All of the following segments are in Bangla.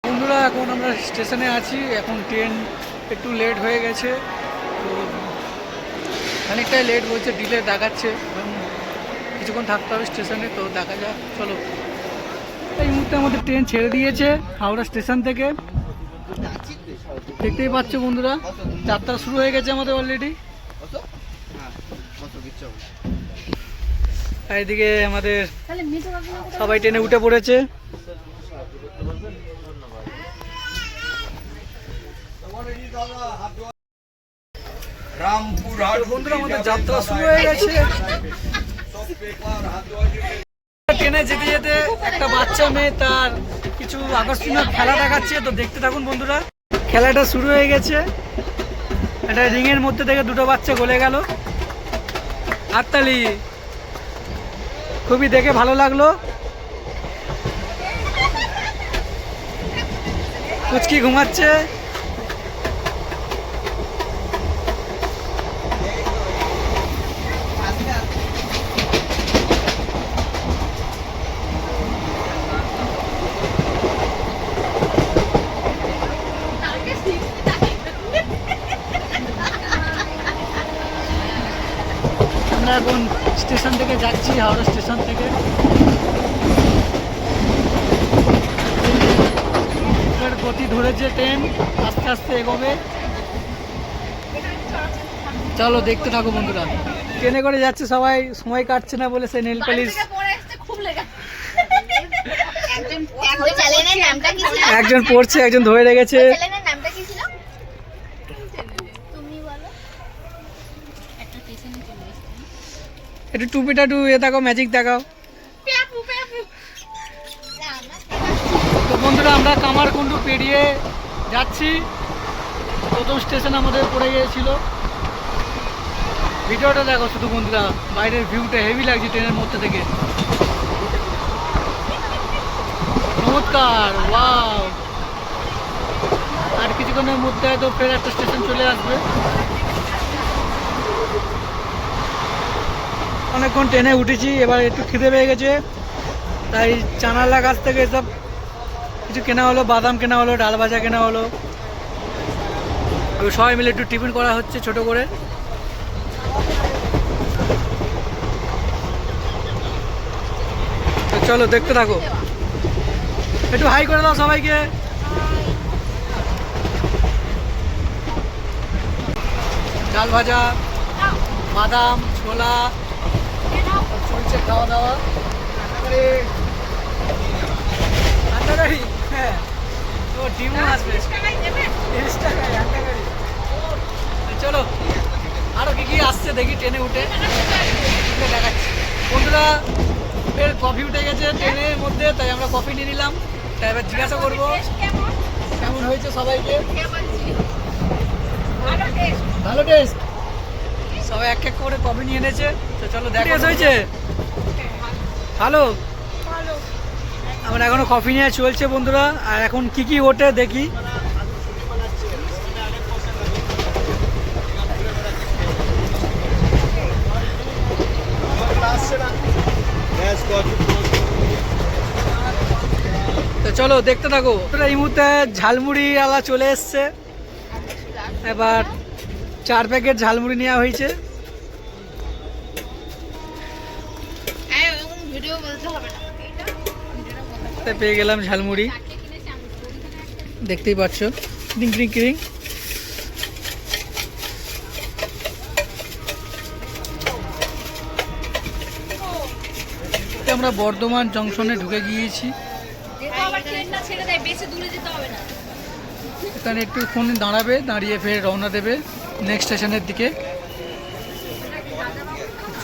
বন্ধুরা এখন আমরা স্টেশনে আছি। এখন ট্রেন একটু লেট হয়ে গেছে, তো অনেকটাই লেট বলছে, ডিলে দেখাচ্ছে। কিছুক্ষণ থাকতে হবে স্টেশনে, তো দেখা যাক। চলো, এই মুহূর্তে আমাদের ট্রেন ছেড়ে দিয়েছে হাওড়া স্টেশন থেকে। দেখতেই পাচ্ছ বন্ধুরা, যাত্রা শুরু হয়ে গেছে আমাদের অলরেডি। এইদিকে আমাদের সবাই ট্রেনে উঠে পড়েছে। বন্ধুরা আমাদের যাত্রা শুরু হয়ে গেছে। ট্রেনে যেতে যেতে একটা বাচ্চা মেয়ে তার কিছু আকর্ষণীয় খেলা দেখাচ্ছে, তো দেখতে থাকুন বন্ধুরা। খেলাটা শুরু হয়ে গেছে। একটা রিংয়ের মধ্যে থেকে দুটো বাচ্চা গলে গেল। হাততালি, খুবই দেখে ভালো লাগলো। কুচকি ঘুমাচ্ছে। আমরা এখন স্টেশন থেকে যাচ্ছি, হাওড়া স্টেশন থেকে। গতি ধরেছে ট্রেন, আস্তে আস্তে এগোবে। চলো দেখতে থাকো বন্ধুরা। ট্রেনে করে যাচ্ছে সবাই, সময় কাটছে না বলে সে নেল পালিশ। একজন পড়ছে, একজন ধরে রেখেছে। একটু টুপিটা একটু দেখাও, ম্যাজিক দেখাও। তো বন্ধুরা আমরা কামারকুণ্ডু পেরিয়ে যাচ্ছি। প্রথম স্টেশন আমাদের পড়ে গিয়েছিল। ভিডিওটা দেখো শুধু বন্ধুরা, বাইরের ভিউটা হেভি লাগছে ট্রেনের মধ্যে থেকে। চমৎকার, ওয়াও। আর কিছুক্ষণের মধ্যে হয়তো ফের একটা স্টেশন চলে আসবে। অনেকক্ষণ ট্রেনে উঠেছি, এবার একটু খিদে পেয়ে গেছে, তাই চানালা গাছ থেকে সব কিছু কেনা হলো। বাদাম কেনা হলো, ডাল ভাজা কেনা হলো। সবাই মিলে একটু টিফিন করা হচ্ছে ছোট করে। তো চলো দেখতে থাকো। একটু হাই করে দাও সবাইকে। ডাল ভাজা, বাদাম, ছোলা চলছে খাওয়া দাওয়া। হ্যাঁ, তো ডিমও আসবে। চলো আরো কি কি আসছে দেখি ট্রেনে উঠে দেখাচ্ছি। বন্ধুরা ফের কফি উঠে গেছে ট্রেনের মধ্যে, তাই আমরা কফি নিয়ে নিলাম। তাই এবার জিজ্ঞাসা করবো কেমন হয়েছে সবাইকে। ভালো টেস্ট। সবাই এক এক করে কফি নিয়ে এনেছে, তো চলো দেখা হয়েছে। ভালো। আমরা এখনো কফি নিয়ে চলছে বন্ধুরা। আর এখন কি কি ওঠে দেখি। তো চলো দেখতে থাকো। এই মুহূর্তে ঝালমুড়ি আলা চলে এসছে। এবার 4 প্যাকেট ঝালমুড়ি নেওয়া হয়েছে। পেয়ে গেলাম ঝালমুড়ি, দেখতেই পাচ্ছ, ক্রিং ক্রিং ক্রিং। আমরা বর্ধমান জংশনে ঢুকে গিয়েছি। এখানে একটুক্ষণ দাঁড়াবে, দাঁড়িয়ে ফের রওনা দেবে নেক্সট স্টেশনের দিকে।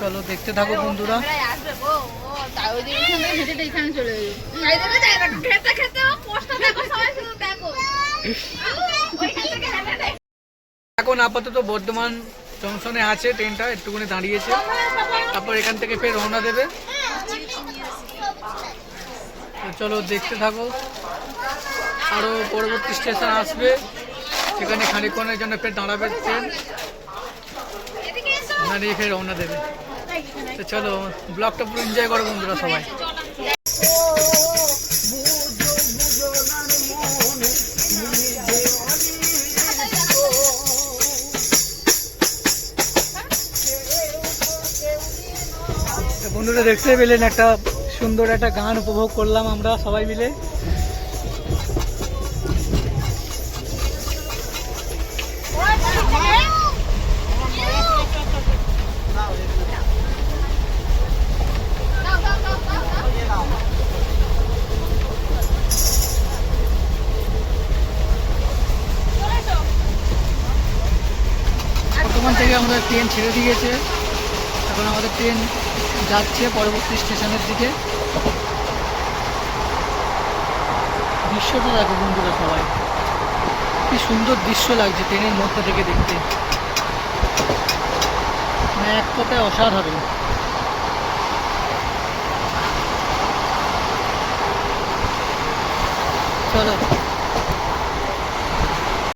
চলো দেখতে থাকো বন্ধুরা। এখন আপাতত বর্ধমান জংশনে আছে ট্রেনটা, একটুখানি দাঁড়িয়েছে। তারপর এখান থেকে ফের রওনা দেবে। তো চলো দেখতে থাকো। আরো পরবর্তী স্টেশন আসবে, সেখানে খানিকক্ষণের জন্য ফের দাঁড়াবে ট্রেন, দাঁড়িয়ে ফের রওনা দেবে। তো চলো ব্লগটা পুরো এনজয় করো বন্ধুরা সবাই। বন্ধুরা দেখতে পেলেন একটা সুন্দর একটা গান উপভোগ করলাম আমরা সবাই মিলে। বর্তমান থেকে আমাদের ট্রেন ছেড়ে দিয়েছে, এখন আমাদের ট্রেন যাচ্ছে পরবর্তী স্টেশনের দিকে। দৃশ্যটা দেখো বন্ধুরা সবাই, কি সুন্দর দৃশ্য লাগছে ট্রেনের মধ্যে থেকে দেখতে, মানে এক কথায় অসাধারণ। চলো।